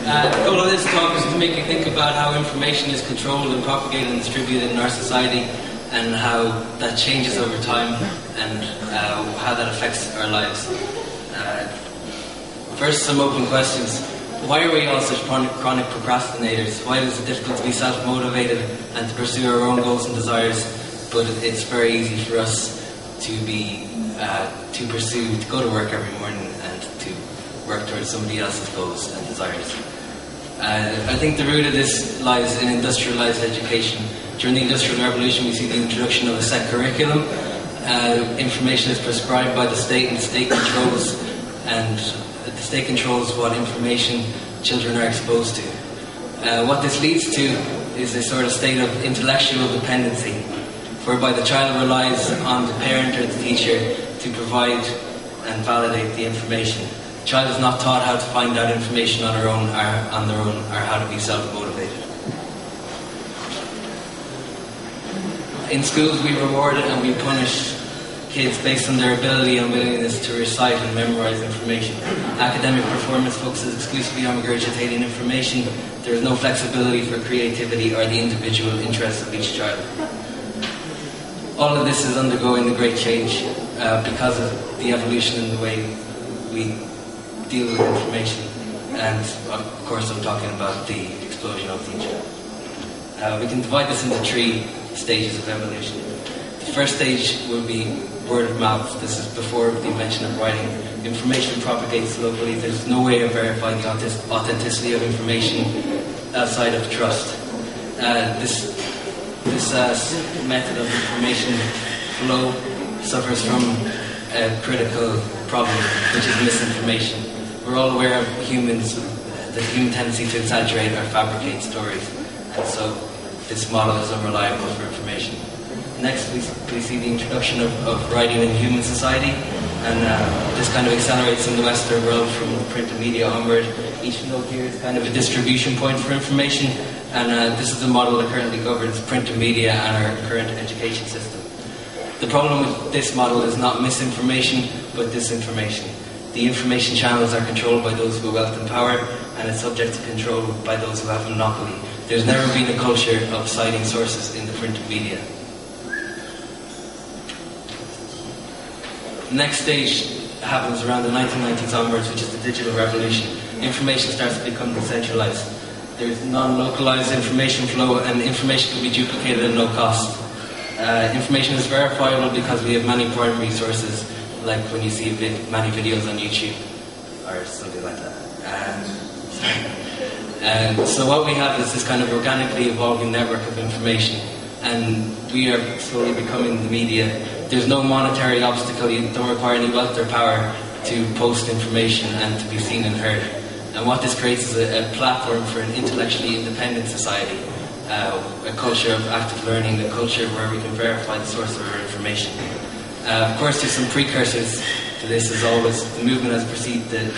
The goal of this talk is to make you think about how information is controlled and propagated and distributed in our society, and how that changes over time, and how that affects our lives. First, some open questions. Why are we all such chronic procrastinators? Why is it difficult to be self-motivated and to pursue our own goals and desires, but it's very easy for us to go to work every morning and to work towards somebody else's goals and desires? I think the root of this lies in industrialized education. During the Industrial Revolution, we see the introduction of a set curriculum. Information is prescribed by the state, and the state controls what information children are exposed to. What this leads to is a sort of state of intellectual dependency, whereby the child relies on the parent or the teacher to provide and validate the information. The child is not taught how to find out information on their own, or how to be self-motivated. In schools, we reward and we punish kids based on their ability and willingness to recite and memorize information. Academic performance focuses exclusively on regurgitating information. There is no flexibility for creativity or the individual interests of each child. All of this is undergoing a great change because of the evolution in the way we deal with information. And of course, I'm talking about the explosion of the internet. We can divide this into 3 stages of evolution. The first stage will be word of mouth. This is before the invention of writing. Information propagates locally. There's no way of verifying the authenticity of information outside of trust. This method of information flow suffers from a critical problem, which is misinformation. We're all aware of the human tendency to exaggerate or fabricate stories, and so this model is unreliable for information. Next, we see the introduction of writing in human society, and this kind of accelerates in the Western world from print and media onward. Each note here is kind of a distribution point for information, and this is the model that currently governs print and media and our current education system. The problem with this model is not misinformation, but disinformation. The information channels are controlled by those who have wealth and power, and it's subject to control by those who have a monopoly. There's never been a culture of citing sources in the print media. The next stage happens around the 1990s onwards, which is the digital revolution. Information starts to become decentralized. There's non-localized information flow, and information can be duplicated at no cost. Information is verifiable because we have many primary sources, like when you see many videos on YouTube or something like that. So what we have is this kind of organically evolving network of information, and we are slowly becoming the media. There's no monetary obstacle. You don't require any wealth or power to post information and to be seen and heard. And what this creates is a platform for an intellectually independent society, a culture of active learning, a culture where we can verify the source of our information. Of course, there's some precursors to this. As always, the movement has preceded the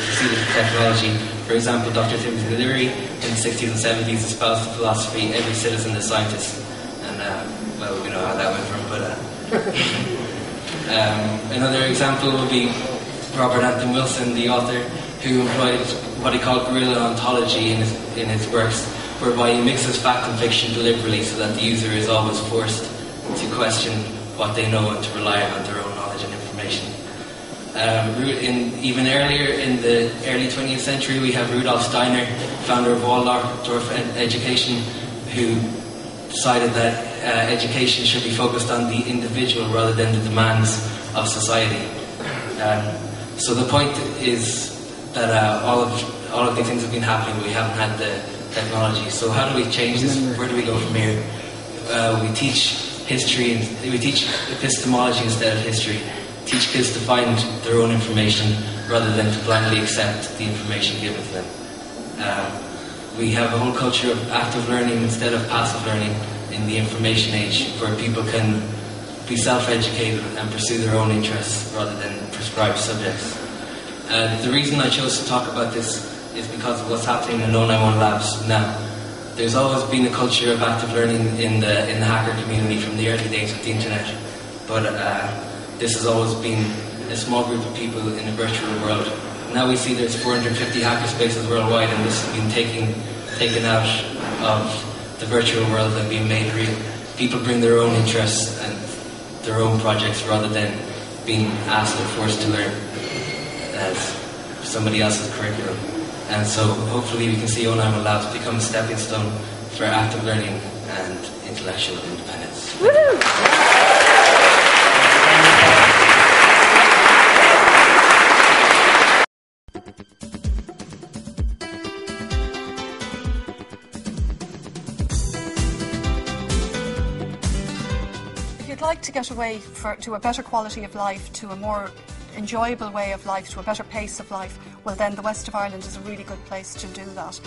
technology. For example, Dr. Timothy Leary in the 60s and 70s espoused the philosophy, every citizen is scientist. And, well, we know how that went from, but... another example would be Robert Anton Wilson, the author, who employed what he called guerrilla ontology in his works, whereby he mixes fact and fiction deliberately so that the user is always forced to question what they know and to rely on their own knowledge and information. Even earlier in the early 20th century, we have Rudolf Steiner, founder of Waldorf education, who decided that education should be focused on the individual rather than the demands of society. So the point is that all of these things have been happening, but we haven't had the technology. So how do we change this? Where do we go from here? We teach history, we teach epistemology instead of history. Teach kids to find their own information rather than to blindly accept the information given to them. We have a whole culture of active learning instead of passive learning in the information age, where people can be self-educated and pursue their own interests rather than prescribed subjects. The reason I chose to talk about this is because of what's happening in 091 Labs now. There's always been a culture of active learning in the hacker community from the early days of the internet, but this has always been a small group of people in a virtual world Now we see there's 450 hackerspaces worldwide, and this has been taken out of the virtual world and being made real. People bring their own interests and their own projects rather than being asked or forced to learn as somebody else's curriculum. And so hopefully we can see ONIMA Labs become a stepping stone for active learning and intellectual independence. Woo-hoo! If you'd like to get away to a better quality of life, to a more enjoyable way of life, to a better pace of life, well then the West of Ireland is a really good place to do that.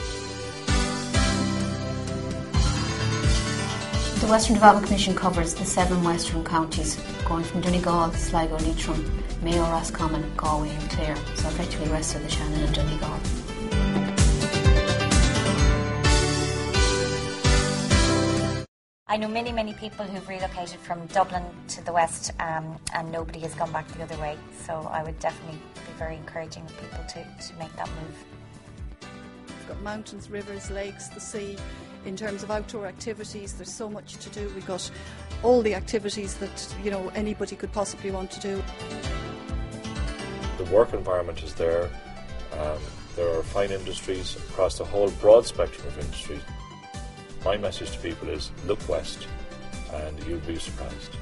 The Western Development Commission covers the 7 western counties, going from Donegal, Sligo, Leitrim, Mayo, Roscommon, Galway and Clare, so effectively west of the Shannon and Donegal. I know many people who've relocated from Dublin to the west and nobody has gone back the other way, so I would definitely be very encouraging of people to make that move. We've got mountains, rivers, lakes, the sea. In terms of outdoor activities, there's so much to do. We've got all the activities that anybody could possibly want to do. The work environment is there. There are fine industries across the whole broad spectrum of industries. My message to people is look west and you'll be surprised.